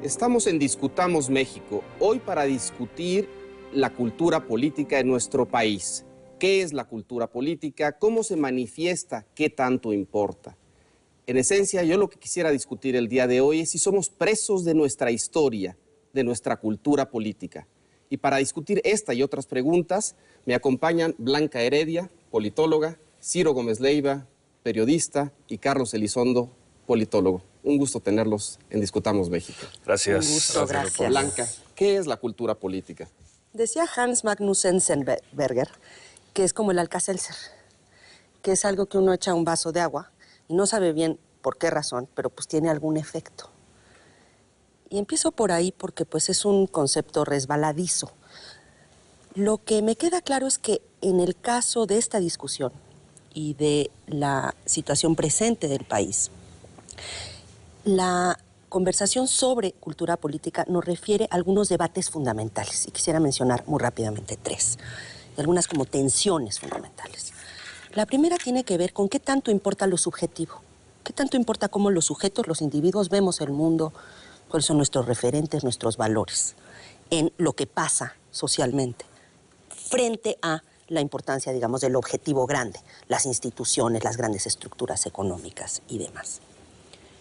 Estamos en Discutamos México, hoy para discutir la cultura política en nuestro país. ¿Qué es la cultura política? ¿Cómo se manifiesta? ¿Qué tanto importa? En esencia, yo lo que quisiera discutir el día de hoy es si somos presos de nuestra historia, de nuestra cultura política. Y para discutir esta y otras preguntas, me acompañan Blanca Heredia, politóloga, Ciro Gómez Leiva, periodista, y Carlos Elizondo, politólogo. Un gusto tenerlos en Discutamos México. Gracias. Un gusto, gracias. Blanca, ¿qué es la cultura política? Decía Hans Magnus Enzensberger que es como el Alka-Seltzer, que es algo que uno echa a un vaso de agua y no sabe bien por qué razón, pero pues tiene algún efecto. Y empiezo por ahí porque pues es un concepto resbaladizo. Lo que me queda claro es que en el caso de esta discusión y de la situación presente del país, la conversación sobre cultura política nos refiere a algunos debates fundamentales, y quisiera mencionar muy rápidamente tres, y algunas como tensiones fundamentales. La primera tiene que ver con qué tanto importa lo subjetivo, qué tanto importa cómo los sujetos, los individuos, vemos el mundo, cuáles son nuestros referentes, nuestros valores, en lo que pasa socialmente, frente a la importancia, digamos, del objetivo grande, las instituciones, las grandes estructuras económicas y demás.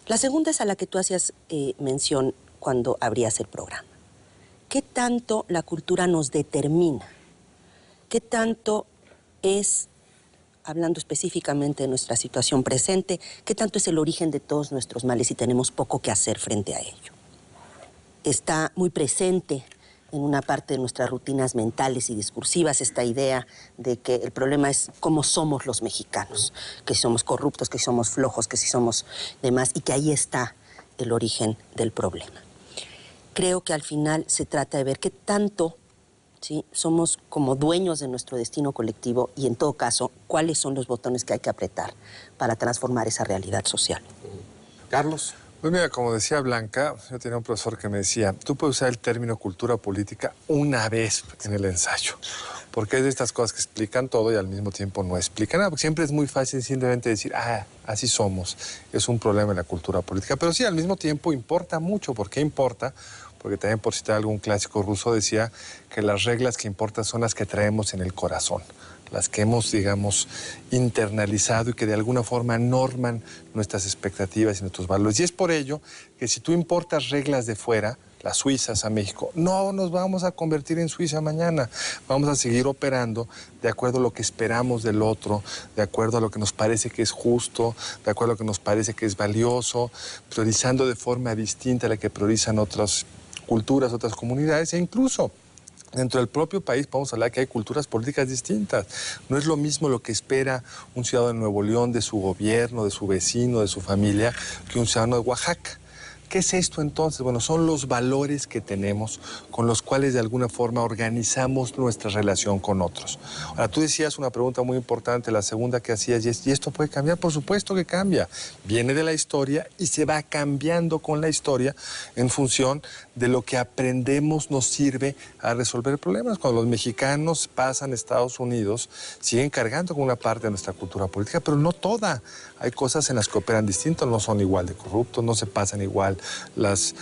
La segunda es a la que tú hacías mención cuando abrías el programa. ¿Qué tanto la cultura nos determina? ¿Qué tanto es, hablando específicamente de nuestra situación presente, qué tanto es el origen de todos nuestros males y tenemos poco que hacer frente a ello? Está muy presente en una parte de nuestras rutinas mentales y discursivas esta idea de que el problema es cómo somos los mexicanos, que si somos corruptos, que si somos flojos, que si somos demás, y que ahí está el origen del problema. Creo que al final se trata de ver qué tanto, ¿sí?, somos como dueños de nuestro destino colectivo y en todo caso, cuáles son los botones que hay que apretar para transformar esa realidad social. Carlos. Pues mira, como decía Blanca, yo tenía un profesor que me decía, tú puedes usar el término cultura política una vez en el ensayo, porque es de estas cosas que explican todo y al mismo tiempo no explican nada, porque siempre es muy fácil simplemente decir, así somos, es un problema en la cultura política, pero sí, al mismo tiempo importa mucho. ¿Por qué importa? Porque también, por citar algún clásico ruso, decía que las reglas que importan son las que traemos en el corazón, las que hemos, digamos, internalizado y que de alguna forma norman nuestras expectativas y nuestros valores. Y es por ello que si tú importas reglas de fuera, las suizas a México, no nos vamos a convertir en Suiza mañana. Vamos a seguir operando de acuerdo a lo que esperamos del otro, de acuerdo a lo que nos parece que es justo, de acuerdo a lo que nos parece que es valioso, priorizando de forma distinta a la que priorizan otras culturas, otras comunidades, e incluso dentro del propio país podemos hablar que hay culturas políticas distintas. No es lo mismo lo que espera un ciudadano de Nuevo León de su gobierno, de su vecino, de su familia, que un ciudadano de Oaxaca. ¿Qué es esto entonces? Bueno, son los valores que tenemos con los cuales de alguna forma organizamos nuestra relación con otros. Ahora, tú decías una pregunta muy importante, la segunda que hacías, ¿y esto puede cambiar? Por supuesto que cambia. Viene de la historia y se va cambiando con la historia en función de lo que aprendemos nos sirve a resolver problemas. Cuando los mexicanos pasan a Estados Unidos, siguen cargando con una parte de nuestra cultura política, pero no toda. Hay cosas en las que operan distinto, no son igual de corruptos, no se pasan igual las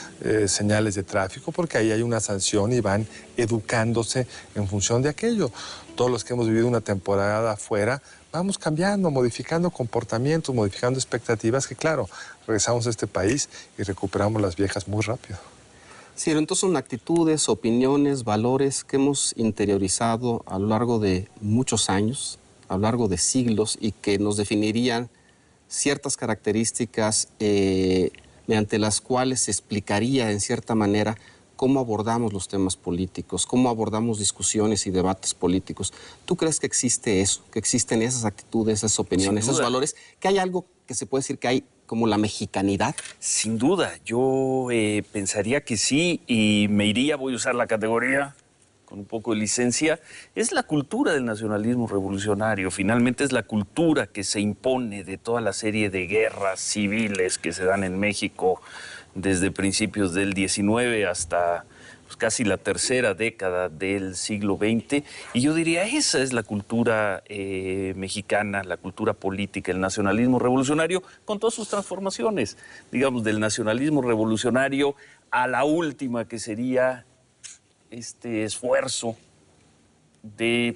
señales de tráfico, porque ahí hay una sanción y van educándose en función de aquello. Todos los que hemos vivido una temporada afuera, vamos cambiando, modificando comportamientos, modificando expectativas, que claro, regresamos a este país y recuperamos las viejas muy rápido. Sí, entonces son actitudes, opiniones, valores que hemos interiorizado a lo largo de muchos años, a lo largo de siglos, y que nos definirían ciertas características mediante las cuales se explicaría en cierta manera cómo abordamos los temas políticos, cómo abordamos discusiones y debates políticos. ¿Tú crees que existe eso, que existen esas actitudes, esas opiniones, esos valores, que hay algo que se puede decir que hay como la mexicanidad? Sin duda, yo pensaría que sí, y me iría, voy a usar la categoría con un poco de licencia, es la cultura del nacionalismo revolucionario. Finalmente es la cultura que se impone de toda la serie de guerras civiles que se dan en México desde principios del XIX hasta pues, casi la tercera década del siglo XX. Y yo diría, esa es la cultura mexicana, la cultura política, el nacionalismo revolucionario, con todas sus transformaciones. Digamos, del nacionalismo revolucionario a la última, que sería este esfuerzo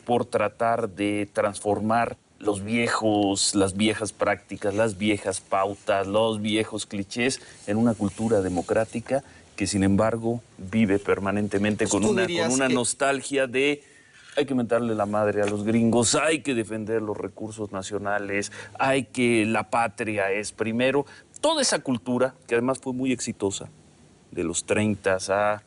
por tratar de transformar las viejas prácticas, las viejas pautas, los viejos clichés en una cultura democrática que, sin embargo, vive permanentemente con una nostalgia de hay que mentarle la madre a los gringos, hay que defender los recursos nacionales, hay que la patria es primero. Toda esa cultura, que además fue muy exitosa, de los 30 a,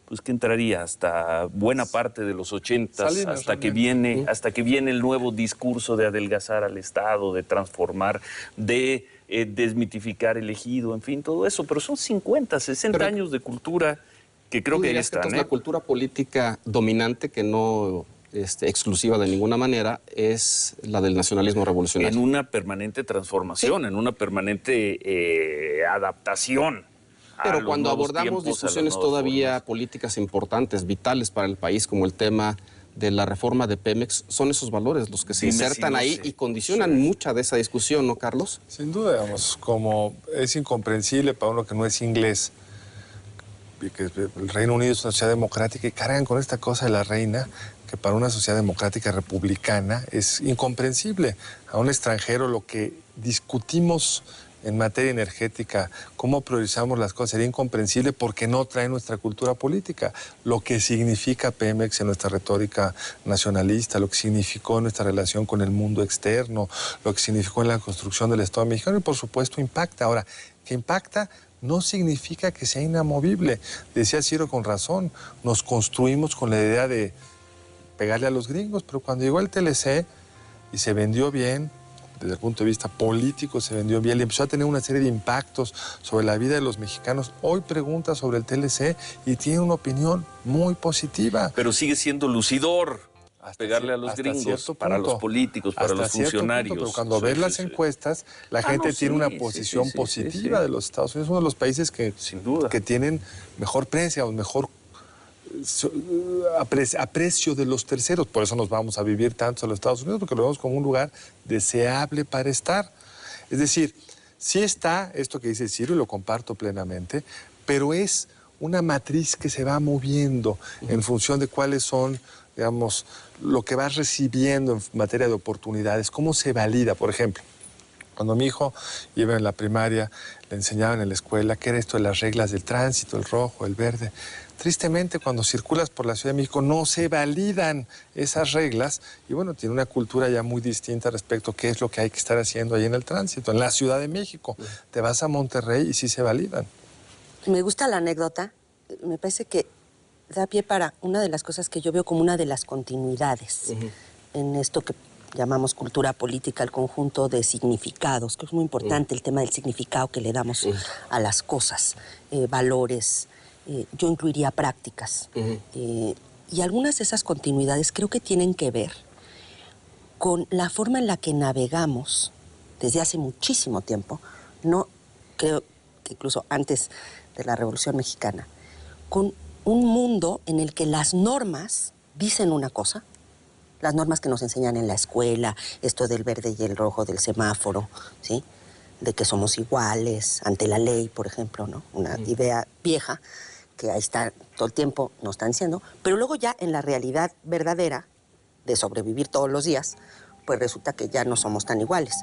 pues que entraría hasta buena parte de los 80, hasta que viene el nuevo discurso de adelgazar al Estado, de transformar, de desmitificar el ejido, en fin, todo eso. Pero son 50, 60 años de cultura que creo que ahí están. Entonces, la cultura política dominante, que no exclusiva de ninguna manera, es la del nacionalismo revolucionario. En una permanente transformación, en una permanente adaptación. Pero cuando abordamos discusiones todavía políticas importantes, vitales para el país, como el tema de la reforma de Pemex, son esos valores los que se insertan ahí y condicionan mucha de esa discusión, ¿no, Carlos? Sin duda, digamos, como es incomprensible para uno que no es inglés, y que el Reino Unido es una sociedad democrática y cargan con esta cosa de la reina, que para una sociedad democrática republicana es incomprensible. A un extranjero lo que discutimos en materia energética, cómo priorizamos las cosas, sería incomprensible porque no trae nuestra cultura política. Lo que significa Pemex en nuestra retórica nacionalista, lo que significó en nuestra relación con el mundo externo, lo que significó en la construcción del Estado mexicano y por supuesto impacta. Ahora, que impacta no significa que sea inamovible. Decía Ciro con razón, nos construimos con la idea de pegarle a los gringos, pero cuando llegó el TLC y se vendió bien, desde el punto de vista político se vendió bien y empezó a tener una serie de impactos sobre la vida de los mexicanos. Hoy pregunta sobre el TLC y tiene una opinión muy positiva. Pero sigue siendo lucidor pegarle a los gringos, para los políticos, para los funcionarios. Pero cuando ves las encuestas, la gente tiene una posición positiva de los Estados Unidos. Es uno de los países que, sin duda, que tienen mejor prensa o mejor aprecio de los terceros. Por eso nos vamos a vivir tanto a los Estados Unidos, porque lo vemos como un lugar deseable para estar. Es decir, sí está esto que dice Ciro, y lo comparto plenamente, pero es una matriz que se va moviendo en función de cuáles son, digamos, lo que vas recibiendo en materia de oportunidades, cómo se valida. Por ejemplo, cuando mi hijo iba en la primaria, le enseñaban en la escuela qué era esto de las reglas del tránsito, el rojo, el verde. Tristemente, cuando circulas por la Ciudad de México no se validan esas reglas y bueno, tiene una cultura ya muy distinta respecto a qué es lo que hay que estar haciendo ahí en el tránsito, en la Ciudad de México. Te vas a Monterrey y sí se validan. Me gusta la anécdota, me parece que da pie para una de las cosas que yo veo como una de las continuidades en esto que llamamos cultura política, el conjunto de significados, que es muy importante el tema del significado que le damos a las cosas, valores. Yo incluiría prácticas. Y algunas de esas continuidades creo que tienen que ver con la forma en la que navegamos desde hace muchísimo tiempo, no creo que incluso antes de la Revolución Mexicana, con un mundo en el que las normas dicen una cosa, las normas que nos enseñan en la escuela, esto del verde y el rojo del semáforo, ¿sí? De que somos iguales ante la ley, por ejemplo, ¿no? Una idea vieja que ahí está todo el tiempo, nos están diciendo, pero luego ya en la realidad verdadera de sobrevivir todos los días, pues resulta que ya no somos tan iguales.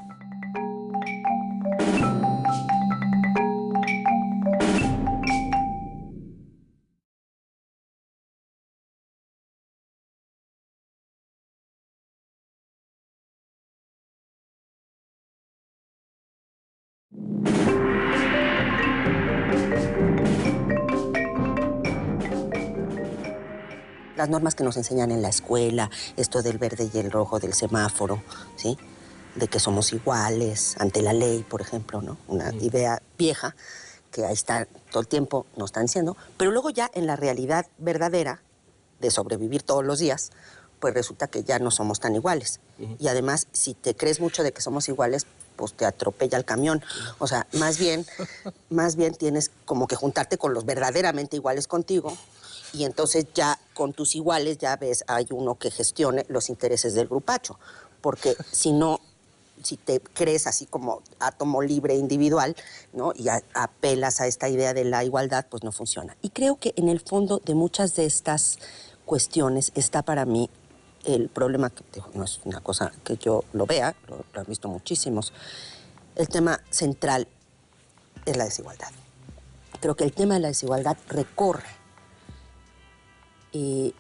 Las normas que nos enseñan en la escuela, esto del verde y el rojo del semáforo, ¿sí? De que somos iguales ante la ley, por ejemplo, ¿no? Una idea vieja que ahí está todo el tiempo, nos están diciendo, pero luego ya en la realidad verdadera de sobrevivir todos los días, pues resulta que ya no somos tan iguales. Y además, si te crees mucho de que somos iguales, pues te atropella el camión. O sea, más bien tienes como que juntarte con los verdaderamente iguales contigo, y entonces ya con tus iguales ya ves, hay uno que gestione los intereses del grupacho. Porque si no, si te crees así como átomo libre individual, ¿no? Y apelas a esta idea de la igualdad, pues no funciona. Y creo que en el fondo de muchas de estas cuestiones está para mí el problema, que no es una cosa que yo lo vea, lo han visto muchísimos, el tema central es la desigualdad. Creo que el tema de la desigualdad recorre y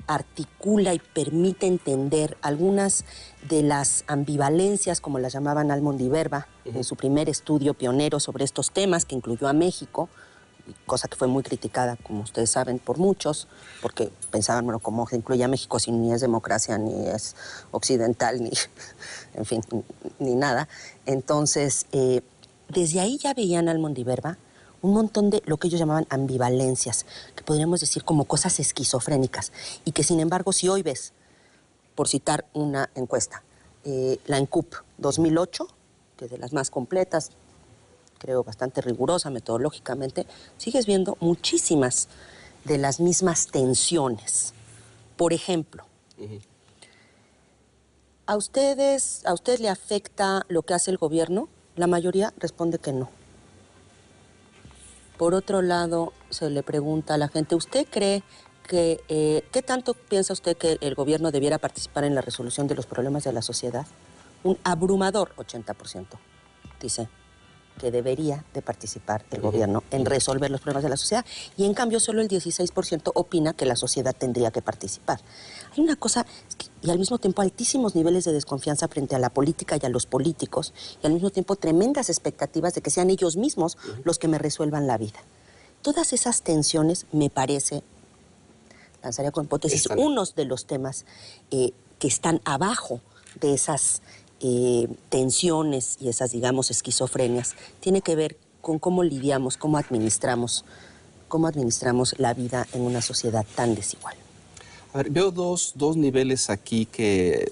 articula y permite entender algunas de las ambivalencias, como las llamaban Almond y Verba, en su primer estudio pionero sobre estos temas, que incluyó a México, cosa que fue muy criticada, como ustedes saben, por muchos, porque pensaban, bueno, ¿cómo se incluye a México si ni es democracia, ni es occidental, ni, en fin, ni nada? Entonces, desde ahí ya veían Almond y Verba un montón de lo que ellos llamaban ambivalencias, que podríamos decir como cosas esquizofrénicas, y que sin embargo, si hoy ves, por citar una encuesta, la ENCUP 2008, que es de las más completas, creo bastante rigurosa metodológicamente, sigues viendo muchísimas de las mismas tensiones. Por ejemplo, ¿a usted le afecta lo que hace el gobierno? La mayoría responde que no. Por otro lado, se le pregunta a la gente, ¿usted cree que, qué tanto piensa usted que el gobierno debiera participar en la resolución de los problemas de la sociedad? Un abrumador 80% dice que debería de participar el gobierno en resolver los problemas de la sociedad, y en cambio solo el 16% opina que la sociedad tendría que participar. Hay una cosa, y al mismo tiempo altísimos niveles de desconfianza frente a la política y a los políticos, y al mismo tiempo tremendas expectativas de que sean ellos mismos los que me resuelvan la vida. Todas esas tensiones, me parece, lanzaría como hipótesis, unos de los temas que están abajo de esas tensiones y esas, digamos, esquizofrenias, tiene que ver con cómo lidiamos, cómo administramos la vida en una sociedad tan desigual. A ver, veo dos niveles aquí que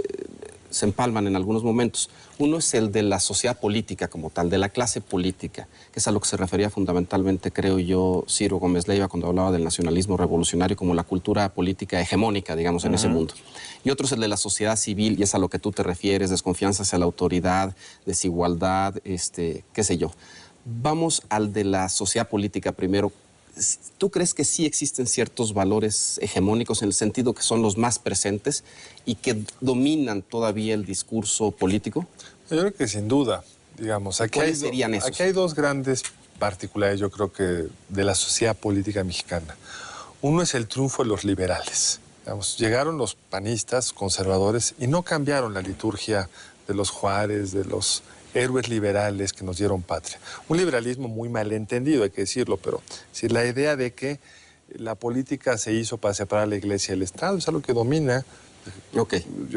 se empalman en algunos momentos. Uno es el de la sociedad política como tal, de la clase política, que es a lo que se refería fundamentalmente, creo yo, Ciro Gómez Leiva cuando hablaba del nacionalismo revolucionario como la cultura política hegemónica, digamos, en ese mundo. Y otro es el de la sociedad civil, y es a lo que tú te refieres, desconfianza hacia la autoridad, desigualdad, qué sé yo. Vamos al de la sociedad política primero. ¿Tú crees que sí existen ciertos valores hegemónicos en el sentido que son los más presentes y que dominan todavía el discurso político? Yo creo que sin duda, digamos. ¿Cuáles serían esos? Aquí hay dos grandes particularidades, yo creo que, de la sociedad política mexicana. Uno es el triunfo de los liberales. Digamos, llegaron los panistas, conservadores, y no cambiaron la liturgia de los Juárez, de los héroes liberales que nos dieron patria. Un liberalismo muy malentendido, hay que decirlo, pero si la idea de que la política se hizo para separar la iglesia y el Estado es algo que domina, yo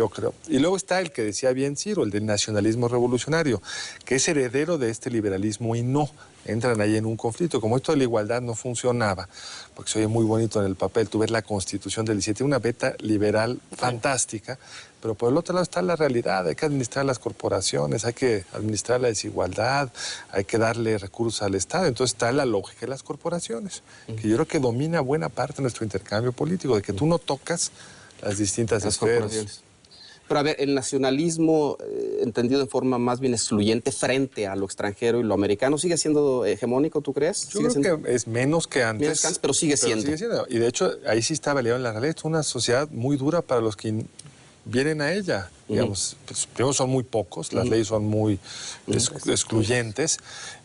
creo. Y luego está el que decía bien Ciro, el del nacionalismo revolucionario, que es heredero de este liberalismo y no. Entran ahí en un conflicto. Como esto de la igualdad no funcionaba, porque se oye muy bonito en el papel, tú ves la Constitución del 17, una beta liberal fantástica, pero por el otro lado está la realidad, hay que administrar las corporaciones, hay que administrar la desigualdad, hay que darle recursos al Estado. Entonces está la lógica de las corporaciones, que yo creo que domina buena parte de nuestro intercambio político, de que tú no tocas las distintas esferas. Pero a ver, el nacionalismo, entendido de forma más bien excluyente frente a lo extranjero y lo americano, ¿sigue siendo hegemónico, tú crees? Yo creo que es menos que antes. Menos que antes, pero sigue siendo. Y de hecho, ahí sí está validado en la realidad. Es una sociedad muy dura para los que vienen a ella. Digamos, pues, primero son muy pocos, las leyes son muy excluyentes,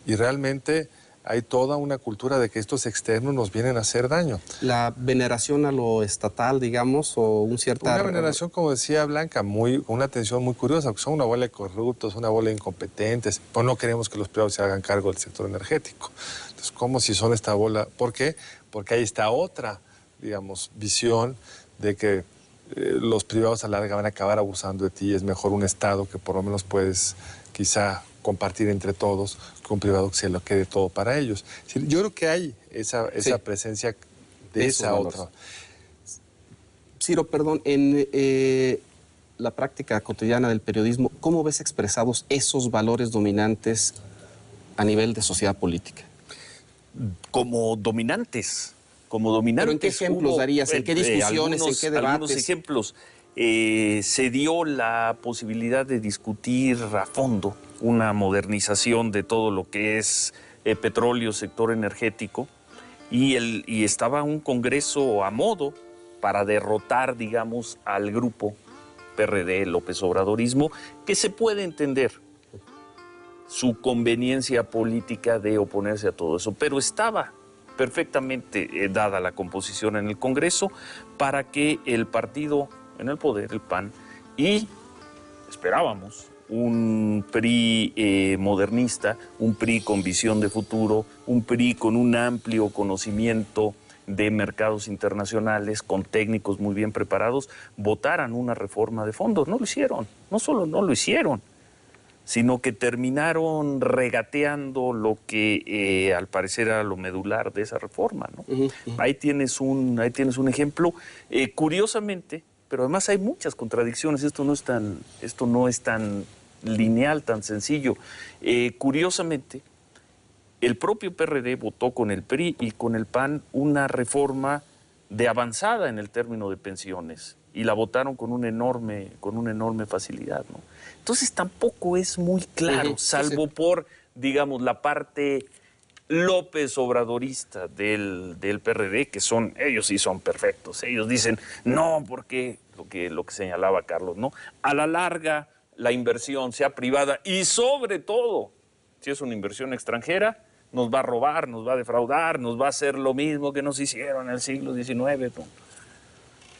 y realmente hay toda una cultura de que estos externos nos vienen a hacer daño. La veneración a lo estatal, digamos, o un cierta... Una veneración, como decía Blanca, con una atención muy curiosa, porque son una bola de corruptos, una bola de incompetentes, pues no queremos que los privados se hagan cargo del sector energético. Entonces, ¿cómo si son esta bola? ¿Por qué? Porque ahí está otra, digamos, visión de que los privados a la larga van a acabar abusando de ti. Es mejor un Estado que por lo menos puedes quizá compartir entre todos, que un privado que se lo quede todo para ellos. Yo creo que hay esa presencia de esa otra. Ciro, perdón, en la práctica cotidiana del periodismo, ¿cómo ves expresados esos valores dominantes a nivel de sociedad política? Como dominantes. ¿Pero en qué ejemplos darías? ¿En qué discusiones? ¿En qué debates? Algunos ejemplos. se dio la posibilidad de discutir a fondo una modernización de todo lo que es petróleo, sector energético, y estaba un congreso a modo para derrotar, digamos, al grupo PRD, López Obradorismo, que se puede entender su conveniencia política de oponerse a todo eso, pero estaba perfectamente dada la composición en el Congreso para que el partido en el poder, el PAN, y esperábamos un PRI modernista, un PRI con visión de futuro, un PRI con un amplio conocimiento de mercados internacionales, con técnicos muy bien preparados, votaran una reforma de fondo. No lo hicieron, no solo no lo hicieron, sino que terminaron regateando lo que al parecer era lo medular de esa reforma, ¿no? Ahí tienes un ejemplo. Curiosamente, pero además hay muchas contradicciones, esto no es tan lineal, tan sencillo. Curiosamente, el propio PRD votó con el PRI y con el PAN una reforma de avanzada en el término de pensiones, y la votaron con una enorme facilidad, ¿no? Entonces tampoco es muy claro, salvo por, digamos, la parte López Obradorista del PRD, que ellos sí son perfectos. Ellos dicen, no, porque lo que señalaba Carlos, ¿no? A la larga, la inversión sea privada y sobre todo, si es una inversión extranjera, nos va a robar, nos va a defraudar, nos va a hacer lo mismo que nos hicieron en el siglo XIX, ¿no?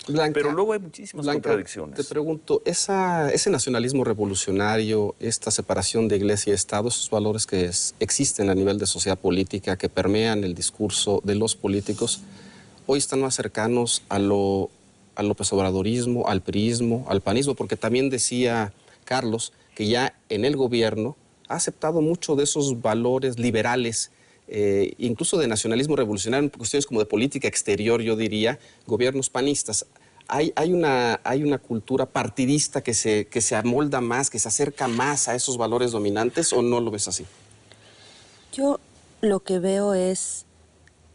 Blanca, pero luego hay muchísimas contradicciones. Te pregunto, ese nacionalismo revolucionario, esta separación de iglesia y Estado, esos valores que existen a nivel de sociedad política, que permean el discurso de los políticos, hoy están más cercanos al López Obradorismo, al priismo, al panismo, porque también decía Carlos que ya en el gobierno ha aceptado mucho de esos valores liberales, incluso de nacionalismo revolucionario, en cuestiones como de política exterior, yo diría, gobiernos panistas. Hay una cultura partidista que se amolda más, que se acerca más a esos valores dominantes, ¿o no lo ves así? Yo lo que veo es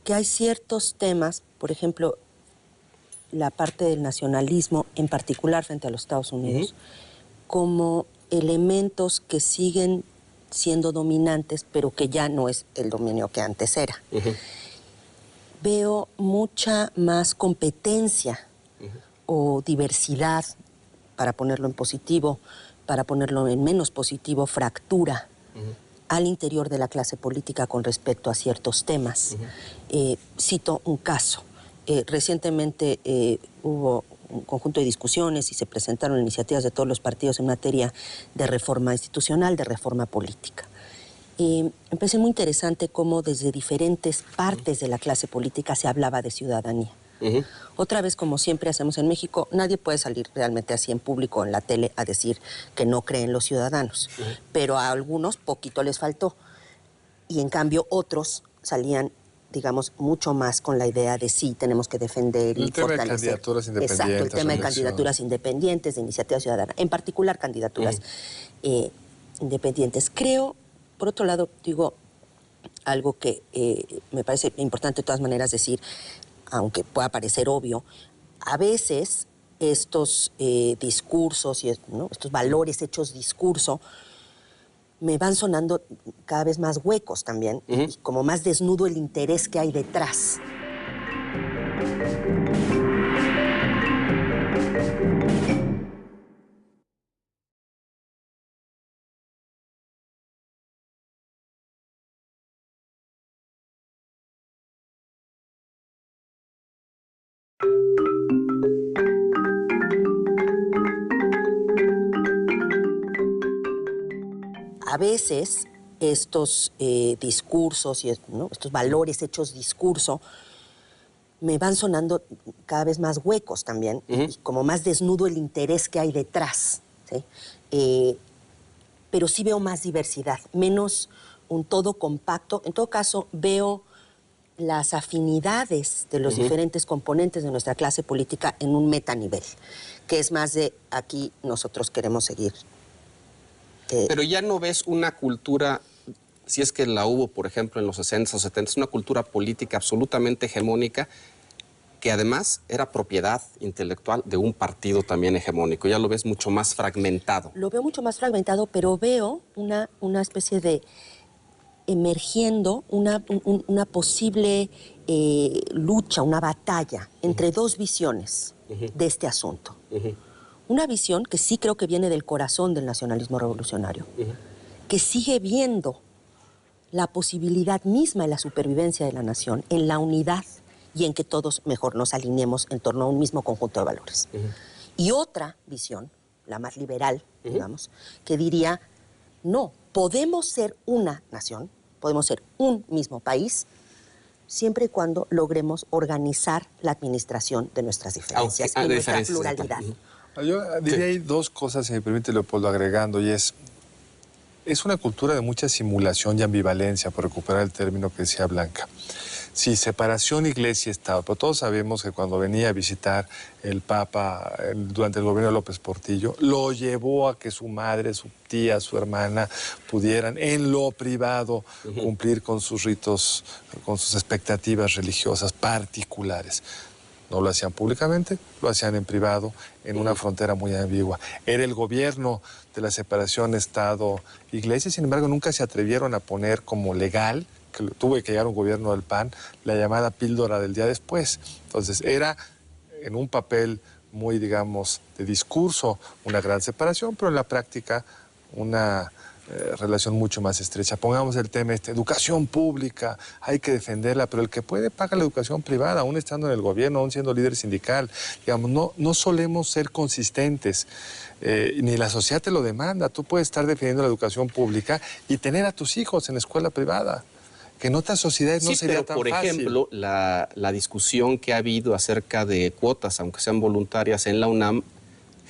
que hay ciertos temas, por ejemplo, la parte del nacionalismo, en particular frente a los Estados Unidos, como elementos que siguen siendo dominantes, pero que ya no es el dominio que antes era. Veo mucha más competencia o diversidad, para ponerlo en positivo, para ponerlo en menos positivo, fractura al interior de la clase política con respecto a ciertos temas. Cito un caso. Recientemente hubo un conjunto de discusiones y se presentaron iniciativas de todos los partidos en materia de reforma institucional, de reforma política. Me parece muy interesante cómo desde diferentes partes de la clase política se hablaba de ciudadanía. Otra vez, como siempre hacemos en México, nadie puede salir realmente así en público, en la tele, a decir que no creen los ciudadanos. Pero a algunos poquito les faltó. Y en cambio otros salían, digamos, mucho más con la idea de sí, tenemos que defender y fortalecer. El tema de candidaturas independientes. Exacto, el tema de candidaturas independientes, de iniciativa ciudadana, en particular candidaturas independientes. Creo, por otro lado, digo, algo que me parece importante de todas maneras decir, aunque pueda parecer obvio, a veces estos discursos y estos valores hechos discurso me van sonando cada vez más huecos también, y como más desnudo el interés que hay detrás. A veces estos discursos y estos valores hechos discurso me van sonando cada vez más huecos también, y como más desnudo el interés que hay detrás, ¿sí? Pero sí veo más diversidad, menos un todo compacto. En todo caso, veo las afinidades de los diferentes componentes de nuestra clase política en un metanivel, que es más de aquí nosotros queremos seguir. Pero ya no ves una cultura, si es que la hubo, por ejemplo, en los 60 o 70, una cultura política absolutamente hegemónica que además era propiedad intelectual de un partido también hegemónico. Ya lo ves mucho más fragmentado. Lo veo mucho más fragmentado, pero veo una especie de emergiendo una posible lucha, una batalla entre dos visiones de este asunto. Una visión que sí creo que viene del corazón del nacionalismo revolucionario, que sigue viendo la posibilidad misma de la supervivencia de la nación en la unidad y en que todos mejor nos alineemos en torno a un mismo conjunto de valores. Y otra visión, la más liberal, digamos, que diría, no, podemos ser una nación, podemos ser un mismo país, siempre y cuando logremos organizar la administración de nuestras diferencias y nuestra pluralidad. Yo diría ahí dos cosas, si me permite, Leopoldo, agregando, y es una cultura de mucha simulación y ambivalencia, por recuperar el término que decía Blanca. Sí, separación iglesia-estado, pero todos sabemos que cuando venía a visitar el Papa durante el gobierno de López Portillo, lo llevó a que su madre, su tía, su hermana pudieran en lo privado cumplir con sus ritos, con sus expectativas religiosas particulares. No lo hacían públicamente, lo hacían en privado, en una frontera muy ambigua. Era el gobierno de la separación Estado-Iglesia, sin embargo nunca se atrevieron a poner como legal, que tuvo que llegar un gobierno del PAN, la llamada píldora del día después. Entonces era en un papel muy, digamos, de discurso una gran separación, pero en la práctica una relación mucho más estrecha. Pongamos el tema educación pública, hay que defenderla, pero el que puede paga la educación privada, aún estando en el gobierno, aún siendo líder sindical. Digamos, no solemos ser consistentes, ni la sociedad te lo demanda. Tú puedes estar defendiendo la educación pública y tener a tus hijos en la escuela privada, que en otras sociedades no sería tan fácil. Por ejemplo, la discusión que ha habido acerca de cuotas, aunque sean voluntarias en la UNAM,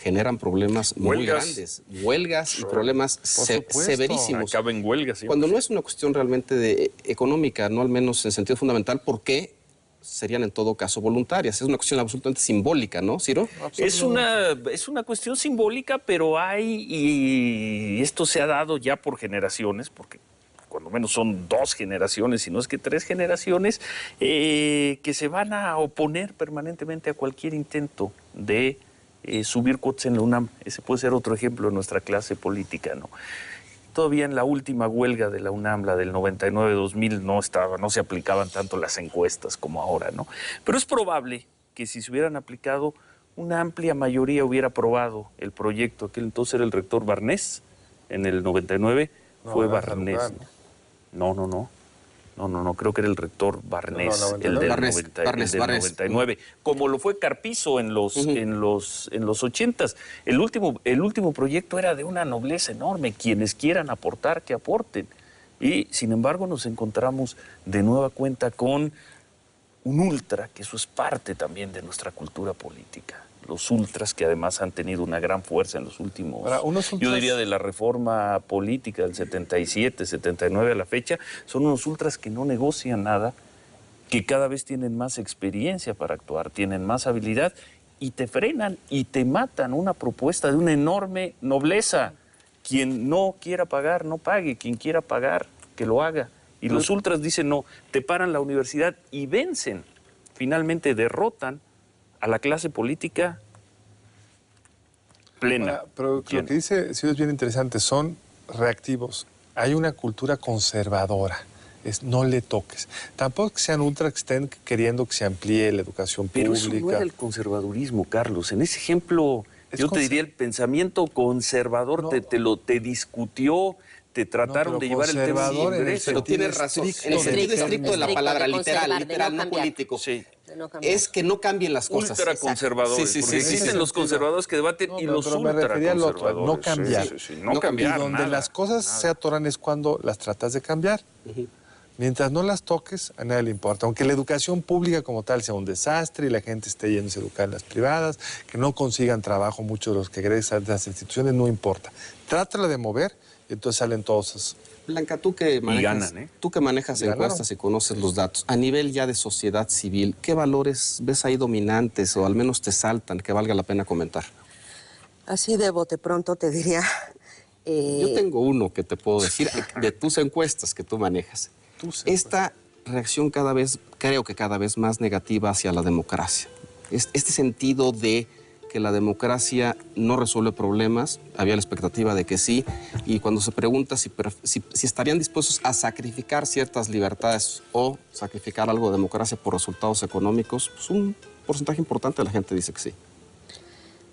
generan problemas muy grandes. Huelgas y problemas severísimos. Acaba en huelgas. ¿Sí? Cuando no es una cuestión realmente económica, no al menos en sentido fundamental, ¿por qué serían en todo caso voluntarias? Es una cuestión absolutamente simbólica, ¿no, Ciro? Es una cuestión simbólica, pero y esto se ha dado ya por generaciones, porque cuando menos son 2 generaciones, si no es que 3 generaciones, que se van a oponer permanentemente a cualquier intento de subir cuotas en la UNAM. Ese puede ser otro ejemplo de nuestra clase política, ¿no? Todavía en la última huelga de la UNAM, la del 99-2000, no se aplicaban tanto las encuestas como ahora, ¿no? Pero es probable que si se hubieran aplicado, una amplia mayoría hubiera aprobado el proyecto. Aquel entonces era el rector Barnés, en el 99 fue Barnés, ¿no? No, creo que era el rector Barnés, el del 99, como lo fue Carpizo en los 80s. El último proyecto era de una nobleza enorme, quienes quieran aportar, que aporten. Y, sin embargo, nos encontramos de nueva cuenta con un ultra, que eso es parte también de nuestra cultura política. Los ultras, que además han tenido una gran fuerza en los últimos... Yo diría de la reforma política del 77, 79 a la fecha, son unos ultras que no negocian nada, que cada vez tienen más experiencia para actuar, tienen más habilidad y te frenan y te matan una propuesta de una enorme nobleza. Quien no quiera pagar, no pague. Quien quiera pagar, que lo haga. Y los ultras dicen no, te paran la universidad y vencen. Finalmente derrotan a la clase política plena. Pero lo que dice sí es bien interesante, son reactivos. Hay una cultura conservadora, es no le toques. Tampoco que sean ultra que estén queriendo que se amplíe la educación pública. Pero eso no era el conservadurismo, Carlos. En ese ejemplo, yo te diría el pensamiento conservador te discutió, te trataron de llevar el tema de ingreso. Pero tienes razón, en el sentido estricto de la palabra, literal, no político. Sí. Es que no cambien las cosas. Ultraconservadores. Sí, porque existen los conservadores que debaten y los ultraconservadores. No cambiar. No cambiar. Y donde las cosas se atoran es cuando las tratas de cambiar. Mientras no las toques, a nadie le importa. Aunque la educación pública como tal sea un desastre y la gente esté yéndose a educar en las privadas, que no consigan trabajo muchos de los que egresan de las instituciones, no importa. Trátala de mover y entonces salen todos esos. Blanca, tú que manejas encuestas y conoces los datos, a nivel ya de sociedad civil, ¿qué valores ves ahí dominantes o al menos te saltan que valga la pena comentar? Así de bote pronto te diría... Yo tengo uno que te puedo decir de tus encuestas que tú manejas. Esta reacción creo que cada vez más negativa hacia la democracia. Este sentido de que la democracia no resuelve problemas, había la expectativa de que sí, y cuando se pregunta si estarían dispuestos a sacrificar ciertas libertades o sacrificar algo de democracia por resultados económicos, pues un porcentaje importante de la gente dice que sí.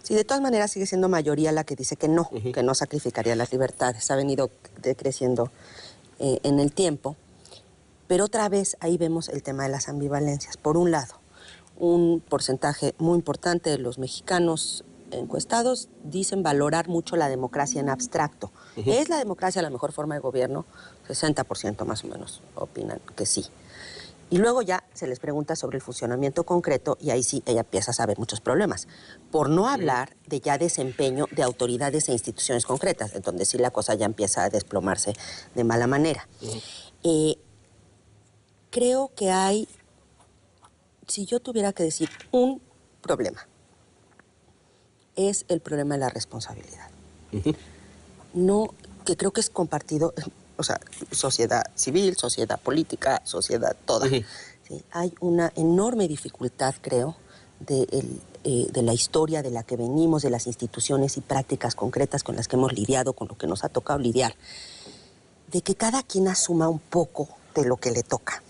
Sí, de todas maneras sigue siendo mayoría la que dice que no sacrificaría las libertades. Ha venido decreciendo en el tiempo, pero otra vez ahí vemos el tema de las ambivalencias. Por un lado, un porcentaje muy importante de los mexicanos encuestados dicen valorar mucho la democracia en abstracto. ¿Es la democracia la mejor forma de gobierno? 60% más o menos opinan que sí. Y luego ya se les pregunta sobre el funcionamiento concreto y ahí sí ella empieza a saber muchos problemas. Por no hablar de ya desempeño de autoridades e instituciones concretas, en donde sí la cosa ya empieza a desplomarse de mala manera. Creo que hay, si yo tuviera que decir un problema, es el problema de la responsabilidad. No, que creo que es compartido, o sea, sociedad civil, sociedad política, sociedad toda. ¿Sí? Hay una enorme dificultad, creo, de la historia de la que venimos, de las instituciones y prácticas concretas con las que hemos lidiado, con lo que nos ha tocado lidiar, de que cada quien asuma un poco de lo que le toca.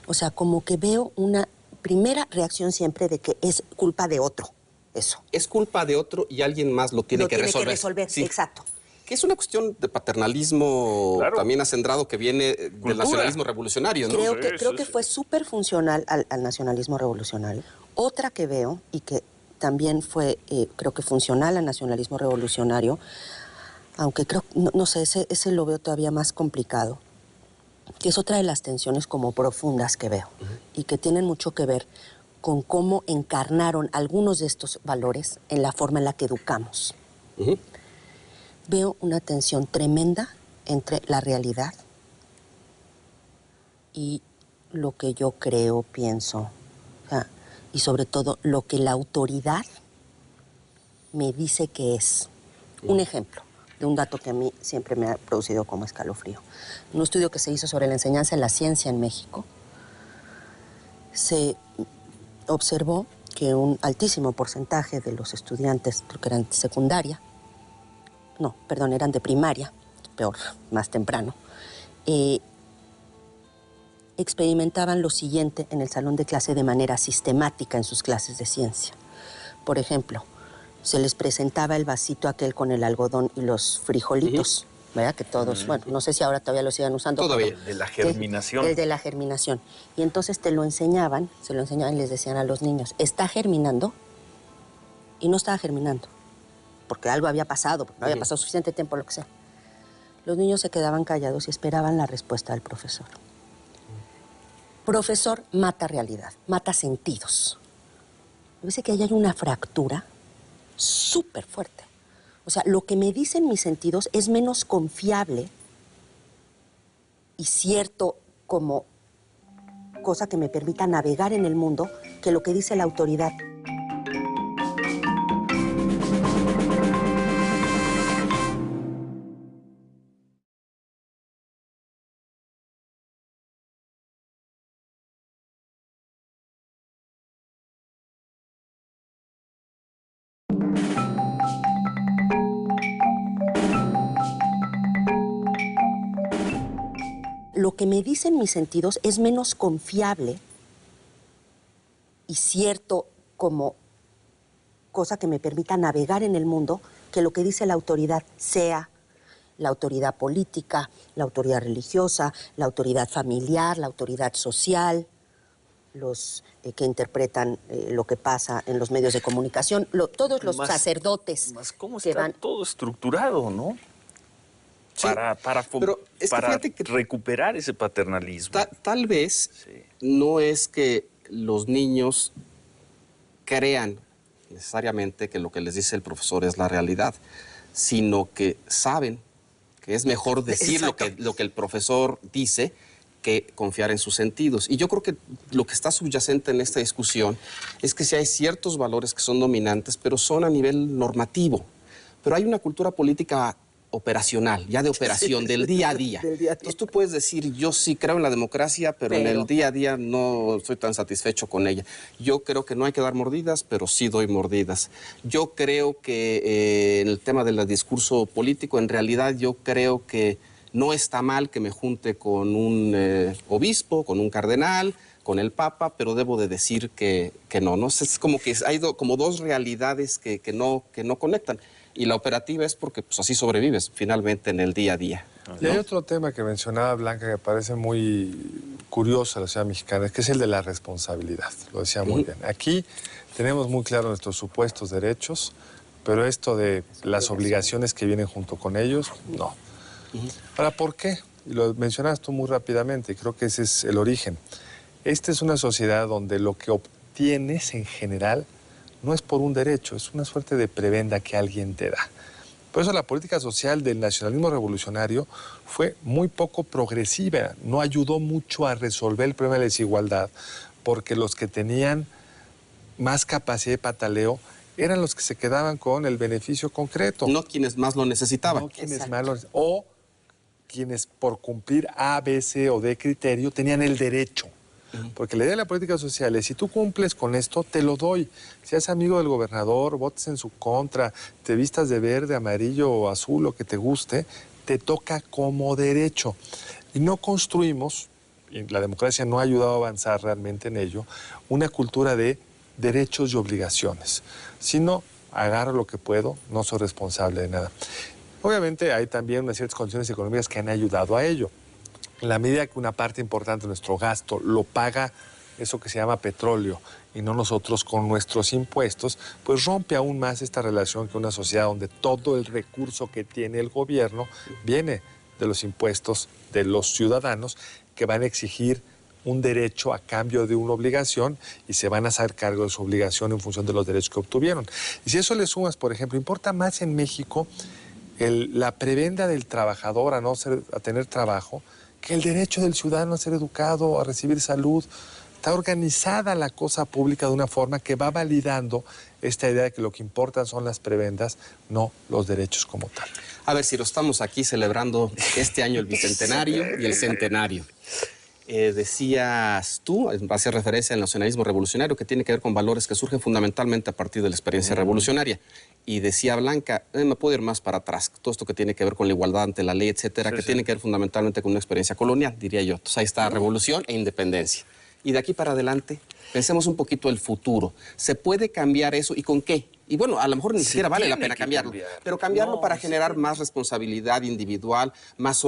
O sea, como que veo una primera reacción siempre de que es culpa de otro, eso. Es culpa de otro y alguien más lo tiene que resolver. Sí. Exacto. Que es una cuestión de paternalismo también acendrado que viene del nacionalismo revolucionario, ¿no? Creo que fue súper funcional al nacionalismo revolucionario. Otra que veo y que también fue, creo que funcional al nacionalismo revolucionario, aunque creo, no sé, ese lo veo todavía más complicado, que es otra de las tensiones como profundas que veo y que tienen mucho que ver con cómo encarnaron algunos de estos valores en la forma en la que educamos. Veo una tensión tremenda entre la realidad y lo que yo creo, pienso, o sea, y sobre todo lo que la autoridad me dice que es. Un ejemplo de un dato que a mí siempre me ha producido como escalofrío. En un estudio que se hizo sobre la enseñanza de la ciencia en México, se observó que un altísimo porcentaje de los estudiantes, creo que eran de secundaria, eran de primaria, peor, más temprano, experimentaban lo siguiente en el salón de clase de manera sistemática en sus clases de ciencia. Por ejemplo, se les presentaba el vasito aquel con el algodón y los frijolitos, ¿verdad? Que todos, bueno, no sé si ahora todavía lo sigan usando. Todavía. El de la germinación. El de la germinación. Y entonces se lo enseñaban y les decían a los niños, ¿está germinando? Y no estaba germinando, porque algo había pasado, porque no había pasado suficiente tiempo, lo que sea. Los niños se quedaban callados y esperaban la respuesta del profesor. Profesor mata realidad, mata sentidos. Me parece que ahí hay una fractura súper fuerte. O sea, lo que me dicen mis sentidos es menos confiable y cierto como cosa que me permita navegar en el mundo que lo que dice la autoridad. Lo que me dicen mis sentidos es menos confiable y cierto como cosa que me permita navegar en el mundo que lo que dice la autoridad, sea la autoridad política, la autoridad religiosa, la autoridad familiar, la autoridad social, los que interpretan lo que pasa en los medios de comunicación, todos los sacerdotes. ¿Cómo está todo estructurado, no? Sí, pero es para que recuperar ese paternalismo. Tal vez no es que los niños crean necesariamente que lo que les dice el profesor es la realidad, sino que saben que es mejor decir lo que el profesor dice que confiar en sus sentidos. Y yo creo que lo que está subyacente en esta discusión es que sí hay ciertos valores que son dominantes, pero son a nivel normativo. Pero hay una cultura política operacional, ya de operación, del día a día. Del día a día. Entonces tú puedes decir, yo sí creo en la democracia, pero en el día a día no estoy tan satisfecho con ella. Yo creo que no hay que dar mordidas, pero sí doy mordidas. Yo creo que en el tema del discurso político, en realidad yo creo que no está mal que me junte con un obispo, con un cardenal, con el Papa, pero debo de decir que no. No sé, es como que hay como dos realidades que no conectan. Y la operativa es porque pues, así sobrevives finalmente en el día a día. Y hay otro tema que mencionaba Blanca que me parece muy curioso a la sociedad mexicana, que es el de la responsabilidad. Lo decía muy bien. Aquí tenemos muy claro nuestros supuestos derechos, pero esto de las obligaciones que vienen junto con ellos, no. Ahora, ¿por qué? Y lo mencionabas tú muy rápidamente, y creo que ese es el origen. Esta es una sociedad donde lo que obtienes en general no es por un derecho, es una suerte de prebenda que alguien te da. Por eso la política social del nacionalismo revolucionario fue muy poco progresiva, no ayudó mucho a resolver el problema de la desigualdad, porque los que tenían más capacidad de pataleo eran los que se quedaban con el beneficio concreto. No quienes más lo necesitaban. No quienes más lo, o quienes por cumplir A, B, C o D criterio tenían el derecho. Porque la idea de la política social es, si tú cumples con esto, te lo doy. Seas amigo del gobernador, votes en su contra, te vistas de verde, amarillo o azul, lo que te guste, te toca como derecho. Y no construimos, y la democracia no ha ayudado a avanzar realmente en ello, una cultura de derechos y obligaciones. Sino, agarro lo que puedo, no soy responsable de nada. Obviamente hay también unas ciertas condiciones económicas que han ayudado a ello. En la medida que una parte importante de nuestro gasto lo paga eso que se llama petróleo y no nosotros con nuestros impuestos, pues rompe aún más esta relación que una sociedad donde todo el recurso que tiene el gobierno viene de los impuestos de los ciudadanos que van a exigir un derecho a cambio de una obligación y se van a hacer cargo de su obligación en función de los derechos que obtuvieron. Y si eso le sumas, por ejemplo, importa más en México la prebenda del trabajador a tener trabajo que el derecho del ciudadano a ser educado, a recibir salud. Está organizada la cosa pública de una forma que va validando esta idea de que lo que importan son las prebendas, no los derechos como tal. A ver, Ciro, estamos aquí celebrando este año el bicentenario y el centenario. Decías tú, hacías referencia al nacionalismo revolucionario, que tiene que ver con valores que surgen fundamentalmente a partir de la experiencia revolucionaria. Y decía Blanca, me puedo ir más para atrás, todo esto que tiene que ver con la igualdad ante la ley, etcétera, que tiene que ver fundamentalmente con una experiencia colonial, diría yo. Entonces ahí está revolución e independencia. Y de aquí para adelante, pensemos un poquito el futuro. ¿Se puede cambiar eso y con qué? Y bueno, a lo mejor ni siquiera vale la pena cambiarlo, pero cambiarlo para generar más responsabilidad individual, más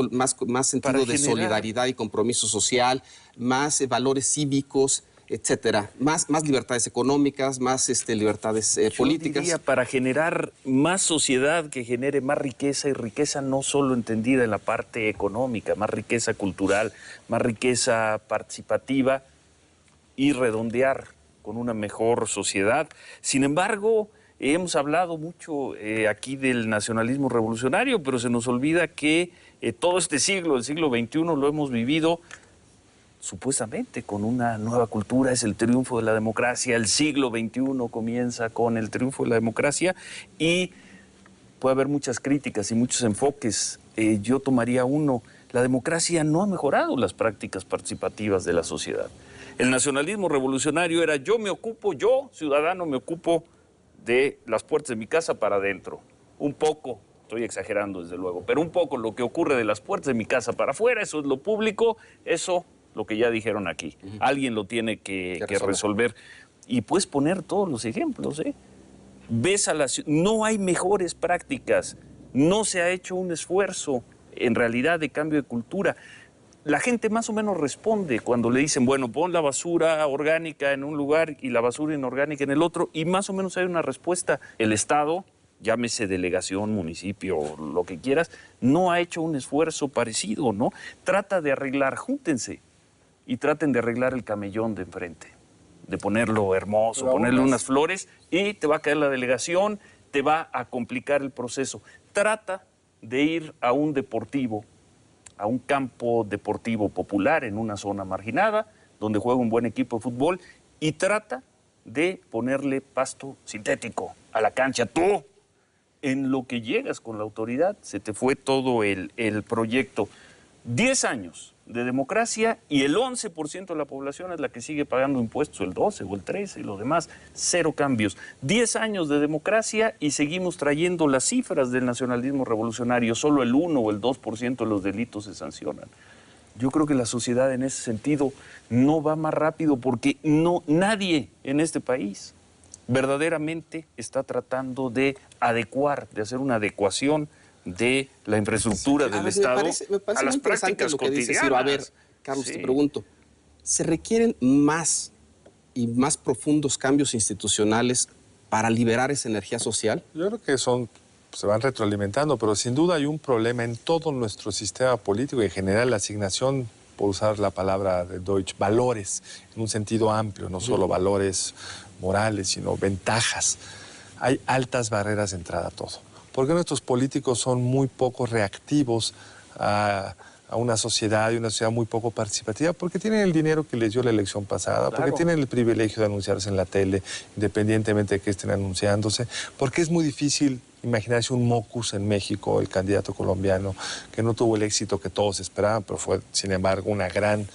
sentido de solidaridad y compromiso social, más valores cívicos, etcétera, más libertades económicas, más libertades políticas. Yo diría para generar más sociedad que genere más riqueza, y riqueza no solo entendida en la parte económica, más riqueza cultural, más riqueza participativa y redondear con una mejor sociedad. Sin embargo, hemos hablado mucho aquí del nacionalismo revolucionario, pero se nos olvida que todo este siglo, el siglo XXI, lo hemos vivido supuestamente con una nueva cultura. Es el triunfo de la democracia. El siglo XXI comienza con el triunfo de la democracia y puede haber muchas críticas y muchos enfoques. Yo tomaría uno. La democracia no ha mejorado las prácticas participativas de la sociedad. El nacionalismo revolucionario era yo, ciudadano, me ocupo de las puertas de mi casa para adentro. Un poco, estoy exagerando desde luego, pero un poco lo que ocurre de las puertas de mi casa para afuera, eso es lo público, eso lo que ya dijeron aquí. Alguien lo tiene que resolver. Y puedes poner todos los ejemplos, ¿eh? No hay mejores prácticas, no se ha hecho un esfuerzo en realidad de cambio de cultura. La gente más o menos responde cuando le dicen, bueno, pon la basura orgánica en un lugar y la basura inorgánica en el otro, y más o menos hay una respuesta. El Estado, llámese delegación, municipio, lo que quieras, no ha hecho un esfuerzo parecido, ¿no? Trata de arreglar, júntense y traten de arreglar el camellón de enfrente, de ponerlo hermoso, ponerle unas flores, y te va a caer la delegación, te va a complicar el proceso. Trata de ir a un deportivo, a un campo deportivo popular en una zona marginada, donde juega un buen equipo de fútbol, y trata de ponerle pasto sintético a la cancha. Tú en lo que llegas con la autoridad, se te fue todo el proyecto. 10 años de democracia y el 11% de la población es la que sigue pagando impuestos, el 12 o el 13 y lo demás, cero cambios. 10 años de democracia y seguimos trayendo las cifras del nacionalismo revolucionario, solo el 1 o el 2% de los delitos se sancionan. Yo creo que la sociedad en ese sentido no va más rápido porque nadie en este país verdaderamente está tratando de adecuar, de hacer una adecuación de la infraestructura del Estado me parece a las muy interesante prácticas lo que dice cotidianas. Ciro. A ver, Carlos, Sí. te pregunto, ¿se requieren más y más profundos cambios institucionales para liberar esa energía social? Yo creo que se van retroalimentando, pero sin duda hay un problema en todo nuestro sistema político y en general la asignación, por usar la palabra de Deutsch, valores, en un sentido amplio, no solo valores morales, sino ventajas. Hay altas barreras de entrada a todo. Porque nuestros políticos son muy poco reactivos a una sociedad y una sociedad muy poco participativa porque tienen el dinero que les dio la elección pasada, porque tienen el privilegio de anunciarse en la tele, independientemente de que estén anunciándose, porque es muy difícil imaginarse un Mockus en México, el candidato colombiano, que no tuvo el éxito que todos esperaban, pero fue, sin embargo, una gran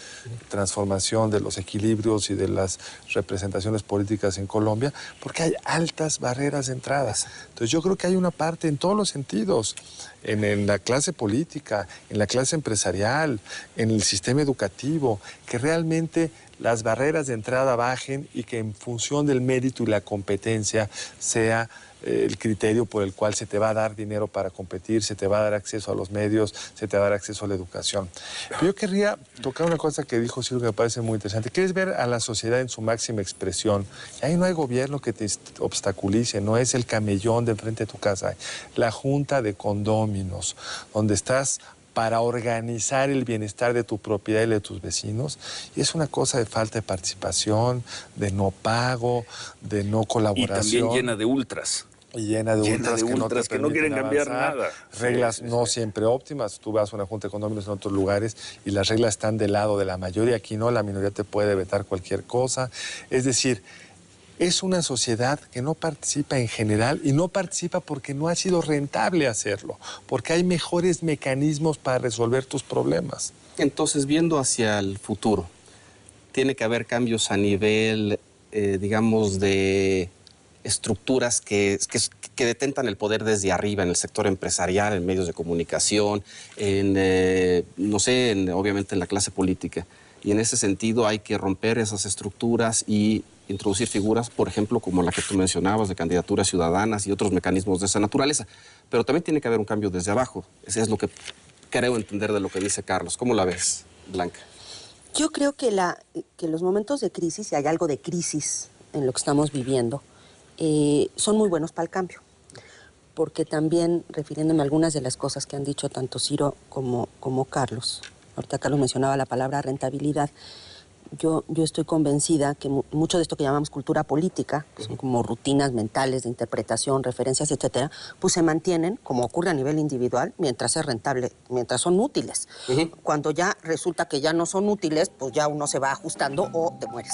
transformación de los equilibrios y de las representaciones políticas en Colombia, porque hay altas barreras de entradas. Entonces yo creo que hay una parte en todos los sentidos, en la clase política, en la clase empresarial, en el sistema educativo, que realmente las barreras de entrada bajen y que en función del mérito y la competencia sea el criterio por el cual se te va a dar dinero para competir, se te va a dar acceso a los medios, se te va a dar acceso a la educación. Pero yo querría tocar una cosa que dijo Ciro que me parece muy interesante. ¿Quieres ver a la sociedad en su máxima expresión? Y ahí no hay gobierno que te obstaculice, no es el camellón de enfrente de tu casa. Hay la junta de condóminos, donde estás para organizar el bienestar de tu propiedad y de tus vecinos. Y es una cosa de falta de participación, de no pago, de no colaboración. Y también llena de ultras. Y llena de ultras que no quieren cambiar nada. Reglas no siempre óptimas. Tú vas a una junta de condóminos en otros lugares y las reglas están del lado de la mayoría. Aquí no, la minoría te puede vetar cualquier cosa. Es decir, es una sociedad que no participa en general y no participa porque no ha sido rentable hacerlo, porque hay mejores mecanismos para resolver tus problemas. Entonces, viendo hacia el futuro, tiene que haber cambios a nivel, digamos, de estructuras que detentan el poder desde arriba en el sector empresarial, en medios de comunicación, no sé, obviamente en la clase política. Y en ese sentido hay que romper esas estructuras y introducir figuras, por ejemplo, como la que tú mencionabas, de candidaturas ciudadanas y otros mecanismos de esa naturaleza. Pero también tiene que haber un cambio desde abajo. Ese es lo que creo entender de lo que dice Carlos. ¿Cómo la ves, Blanca? Yo creo que los momentos de crisis, y hay algo de crisis en lo que estamos viviendo, son muy buenos para el cambio. Porque también, refiriéndome a algunas de las cosas que han dicho tanto Ciro como Carlos, ahorita Carlos mencionaba la palabra rentabilidad, yo estoy convencida que mucho de esto que llamamos cultura política, que son como rutinas mentales de interpretación, referencias, etcétera, pues se mantienen, como ocurre a nivel individual, mientras es rentable, mientras son útiles. Cuando ya resulta que ya no son útiles, pues ya uno se va ajustando o te mueres.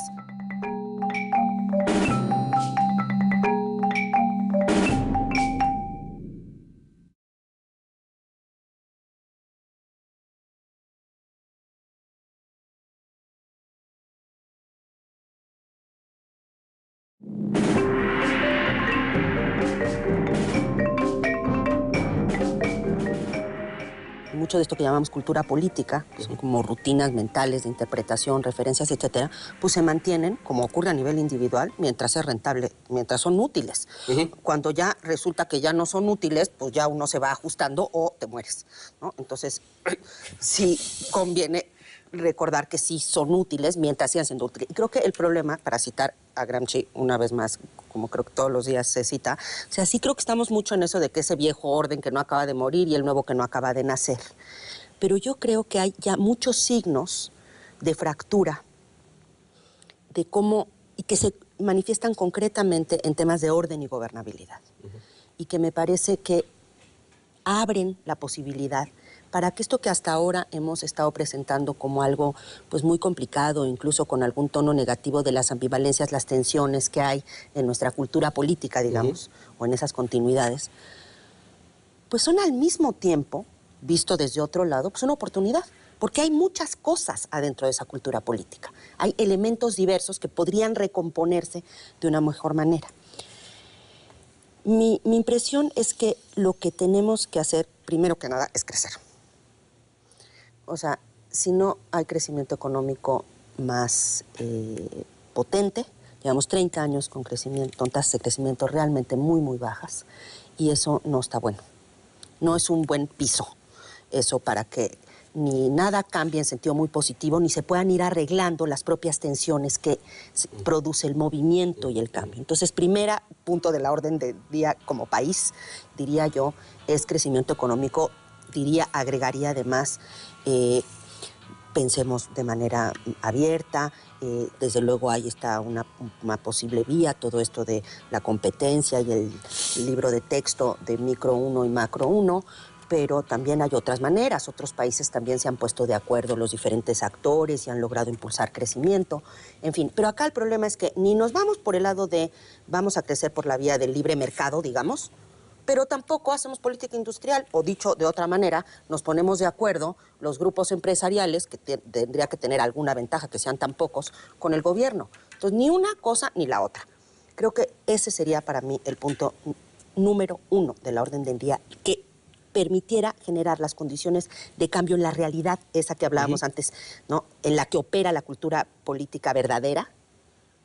Mucho de esto que llamamos cultura política, que son como rutinas mentales de interpretación, referencias, etcétera, pues se mantienen, como ocurre a nivel individual, mientras es rentable, mientras son útiles. Cuando ya resulta que ya no son útiles, pues ya uno se va ajustando o te mueres, ¿no? Entonces, sí conviene recordar que sí son útiles mientras sigan siendo útiles. Y creo que el problema, para citar a Gramsci una vez más, como creo que todos los días se cita, o sea, sí creo que estamos mucho en eso de que ese viejo orden que no acaba de morir y el nuevo que no acaba de nacer. Pero yo creo que hay ya muchos signos de fractura, de cómo, y que se manifiestan concretamente en temas de orden y gobernabilidad. Y que me parece que abren la posibilidad para que esto que hasta ahora hemos estado presentando como algo pues muy complicado, incluso con algún tono negativo de las ambivalencias, las tensiones que hay en nuestra cultura política, digamos, o en esas continuidades, pues son al mismo tiempo, visto desde otro lado, pues una oportunidad. Porque hay muchas cosas adentro de esa cultura política. Hay elementos diversos que podrían recomponerse de una mejor manera. Mi impresión es que lo que tenemos que hacer, primero que nada, es crecer. O sea, si no hay crecimiento económico más potente, llevamos 30 años con tasas de crecimiento realmente muy, muy bajas, y eso no está bueno. No es un buen piso eso para que ni nada cambie en sentido muy positivo, ni se puedan ir arreglando las propias tensiones que produce el movimiento y el cambio. Entonces, primera punto de la orden del día como país, diría yo, es crecimiento económico. Agregaría además, pensemos de manera abierta, desde luego ahí está una posible vía, todo esto de la competencia y el libro de texto de micro 1 y macro 1, pero también hay otras maneras. Otros países también se han puesto de acuerdo los diferentes actores y han logrado impulsar crecimiento, en fin. Pero acá el problema es que ni nos vamos por el lado de vamos a crecer por la vía del libre mercado, digamos, pero tampoco hacemos política industrial, o dicho de otra manera, nos ponemos de acuerdo los grupos empresariales, que tendría que tener alguna ventaja, que sean tan pocos, con el gobierno. Entonces, ni una cosa ni la otra. Creo que ese sería para mí el punto número 1 de la orden del día, que permitiera generar las condiciones de cambio en la realidad, esa que hablábamos antes, ¿no? En la que opera la cultura política verdadera,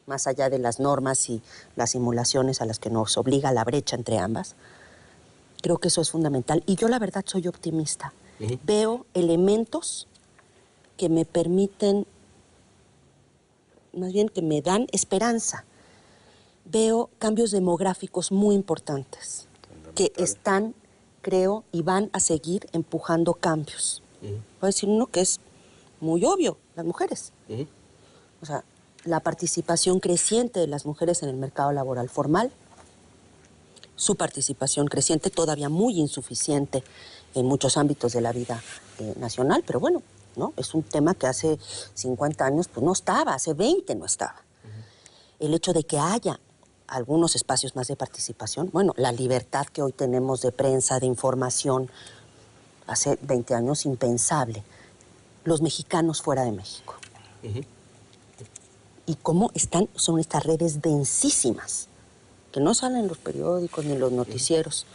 más allá de las normas y las simulaciones a las que nos obliga la brecha entre ambas. Creo que eso es fundamental. Y yo, la verdad, soy optimista. Veo elementos que me permiten, más bien que me dan esperanza. Veo cambios demográficos muy importantes que están, creo, y van a seguir empujando cambios. Voy a decir uno que es muy obvio, las mujeres. O sea, la participación creciente de las mujeres en el mercado laboral formal, su participación creciente, todavía muy insuficiente en muchos ámbitos de la vida nacional, pero bueno, ¿no? Es un tema que hace 50 años pues no estaba, hace 20 no estaba. El hecho de que haya algunos espacios más de participación, bueno, la libertad que hoy tenemos de prensa, de información, hace 20 años impensable. Los mexicanos fuera de México. Y cómo son estas redes densísimas, que no salen en los periódicos ni en los noticieros,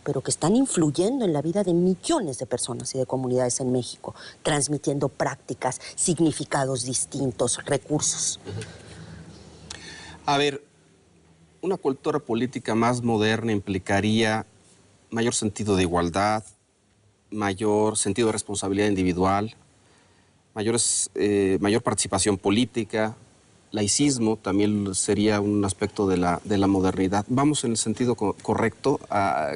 pero que están influyendo en la vida de millones de personas y de comunidades en México, transmitiendo prácticas, significados distintos, recursos. A ver, una cultura política más moderna implicaría mayor sentido de igualdad, mayor sentido de responsabilidad individual, mayor participación política. Laicismo también sería un aspecto de la modernidad. ¿Vamos en el sentido correcto,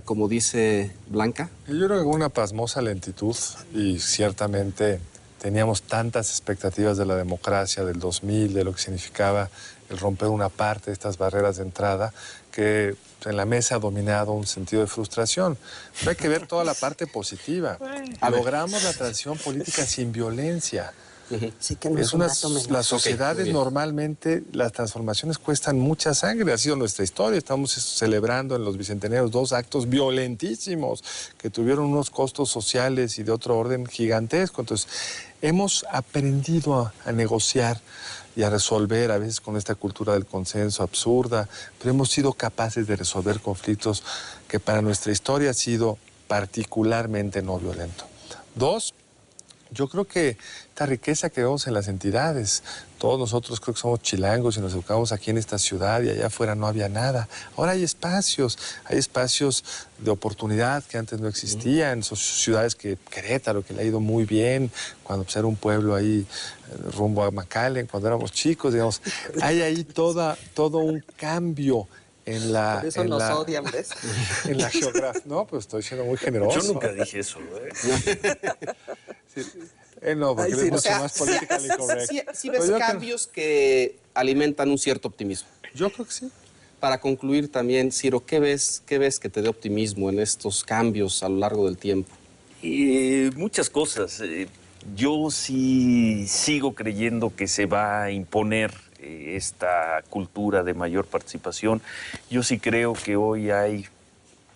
como dice Blanca? Yo creo que una pasmosa lentitud, y ciertamente teníamos tantas expectativas de la democracia del 2000, de lo que significaba el romper una parte de estas barreras de entrada, que en la mesa ha dominado un sentido de frustración. Pero hay que ver toda la parte positiva. Logramos la transición política sin violencia. Sí, que no es un dato menor. Las sociedades normalmente, las transformaciones cuestan mucha sangre, ha sido nuestra historia. Estamos celebrando en los bicentenarios 2 actos violentísimos que tuvieron unos costos sociales y de otro orden gigantesco. Entonces, hemos aprendido a negociar y a resolver, a veces con esta cultura del consenso absurda, pero hemos sido capaces de resolver conflictos que para nuestra historia ha sido particularmente no violento. 2, yo creo que esta riqueza que vemos en las entidades, todos nosotros creo que somos chilangos y nos educamos aquí en esta ciudad y allá afuera no había nada. Ahora hay espacios de oportunidad que antes no existían. Son ciudades que Querétaro, que le ha ido muy bien, cuando pues, era un pueblo ahí rumbo a McAllen, cuando éramos chicos, digamos. Hay ahí todo un cambio en la... Por eso nos odian, ¿ves? En la geografía. No, pues estoy siendo muy generoso. Yo nunca dije eso, Sí. No, porque es mucho más política sí ves cambios que alimentan un cierto optimismo. Yo creo que sí. Para concluir también, Ciro, ¿qué ves que te dé optimismo en estos cambios a lo largo del tiempo? Muchas cosas. Yo sí sigo creyendo que se va a imponer esta cultura de mayor participación. Yo sí creo que hoy hay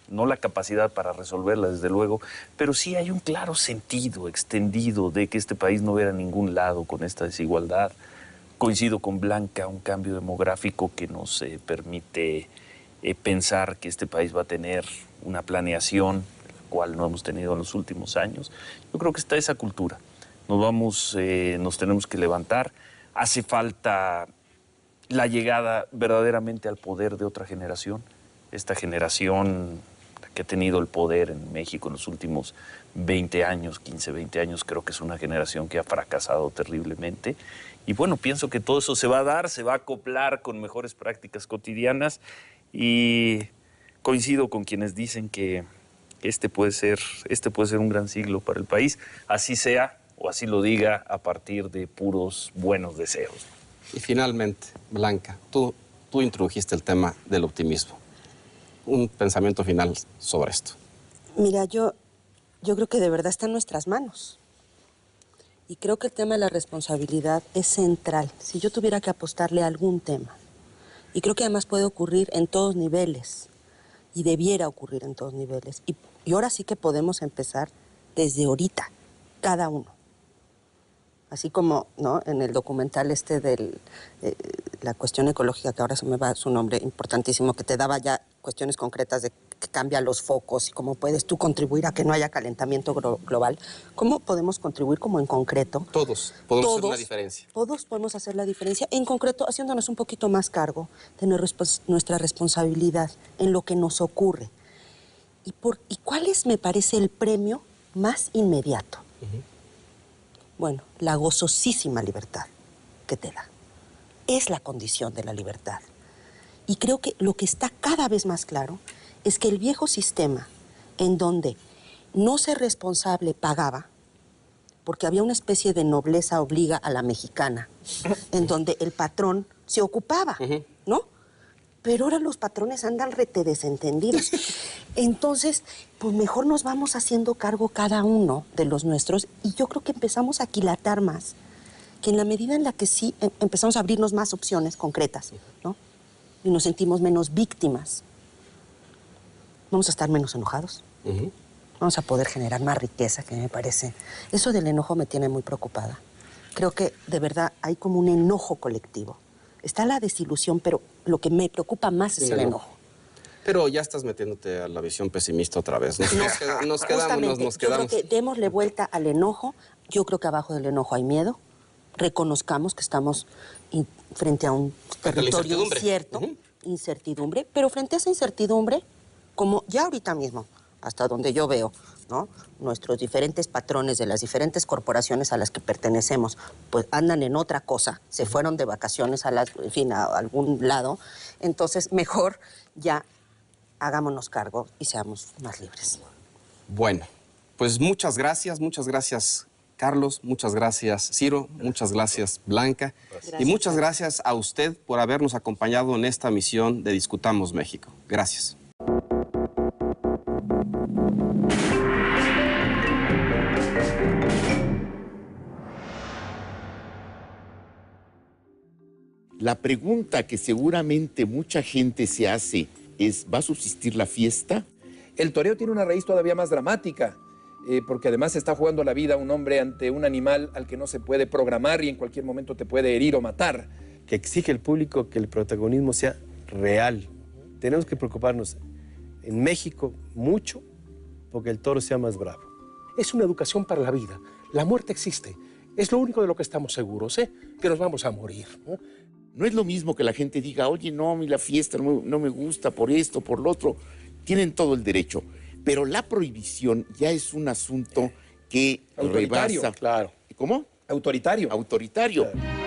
no la capacidad para resolverla, desde luego, pero sí hay un claro sentido extendido de que este país no viera a ningún lado con esta desigualdad. Coincido con Blanca, un cambio demográfico que nos permite pensar que este país va a tener una planeación, la cual no hemos tenido en los últimos años. Yo creo que está esa cultura. Nos tenemos que levantar. Hace falta la llegada verdaderamente al poder de otra generación. Esta generación que ha tenido el poder en México en los últimos 20 años, 15, 20 años, creo que es una generación que ha fracasado terriblemente. Y bueno, pienso que todo eso se va a dar, se va a acoplar con mejores prácticas cotidianas y coincido con quienes dicen que este puede ser un gran siglo para el país, así sea o así lo diga a partir de puros buenos deseos. Y finalmente, Blanca, tú introdujiste el tema del optimismo. Un pensamiento final sobre esto. Mira, yo creo que de verdad está en nuestras manos. Y creo que el tema de la responsabilidad es central. Si yo tuviera que apostarle a algún tema, y creo que además puede ocurrir en todos niveles, y debiera ocurrir en todos niveles. Y ahora sí que podemos empezar desde ahorita, cada uno. Así como, ¿no?, en el documental la cuestión ecológica, que ahora se me va su nombre, importantísimo, que te daba ya cuestiones concretas de que cambia los focos y cómo puedes tú contribuir a que no haya calentamiento global. ¿Cómo podemos contribuir como en concreto? Todos podemos hacer una diferencia. Todos podemos hacer la diferencia, en concreto haciéndonos un poquito más cargo de nuestra responsabilidad en lo que nos ocurre. ¿Y cuál es, me parece, el premio más inmediato? Bueno, la gozosísima libertad que te da. Es la condición de la libertad. Y creo que lo que está cada vez más claro es que el viejo sistema en donde no ser responsable pagaba, porque había una especie de nobleza obliga a la mexicana, en donde el patrón se ocupaba, ¿no? Pero ahora los patrones andan rete desentendidos. Entonces, pues mejor nos vamos haciendo cargo cada uno de los nuestros y yo creo que empezamos a aquilatar más, que en la medida en la que sí empezamos a abrirnos más opciones concretas, ¿no? Y nos sentimos menos víctimas, vamos a estar menos enojados, vamos a poder generar más riqueza, que me parece. Eso del enojo me tiene muy preocupada. Creo que de verdad hay como un enojo colectivo. Está la desilusión, pero lo que me preocupa más es el enojo. Pero ya estás metiéndote a la visión pesimista otra vez. Nos quedamos. Yo creo que démosle vuelta al enojo. Yo creo que abajo del enojo hay miedo. Reconozcamos que estamos frente a un territorio incierto, incertidumbre, pero frente a esa incertidumbre, como ya ahorita mismo, hasta donde yo veo, ¿no?, nuestros diferentes patrones de las diferentes corporaciones a las que pertenecemos, pues andan en otra cosa, se fueron de vacaciones a algún lado, entonces mejor ya hagámonos cargo y seamos más libres. Bueno, pues muchas gracias Carlos, muchas gracias Ciro, muchas gracias Blanca, y muchas gracias a usted por habernos acompañado en esta misión de Discutamos México. Gracias. La pregunta que seguramente mucha gente se hace es, ¿va a subsistir la fiesta? El toreo tiene una raíz todavía más dramática, porque además está jugando la vida un hombre ante un animal al que no se puede programar y en cualquier momento te puede herir o matar. Que exige el público que el protagonismo sea real. Tenemos que preocuparnos en México mucho porque el toro sea más bravo. Es una educación para la vida. La muerte existe. Es lo único de lo que estamos seguros, que nos vamos a morir, ¿no? No es lo mismo que la gente diga, oye, no, a mí la fiesta no me gusta por esto, por lo otro. Tienen todo el derecho. Pero la prohibición ya es un asunto que autoritario, rebasa. Claro. ¿Cómo? Autoritario. Autoritario. Claro.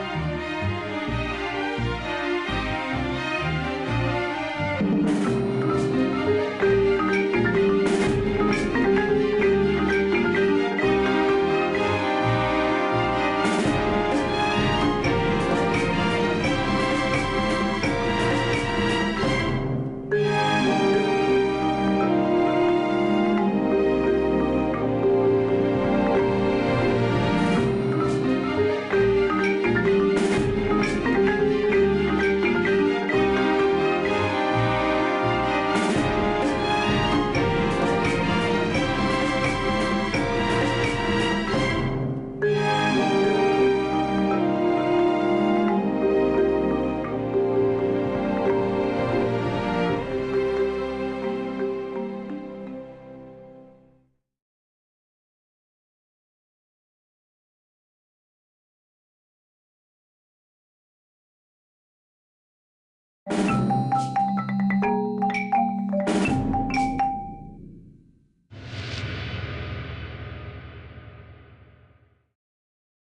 Thank you.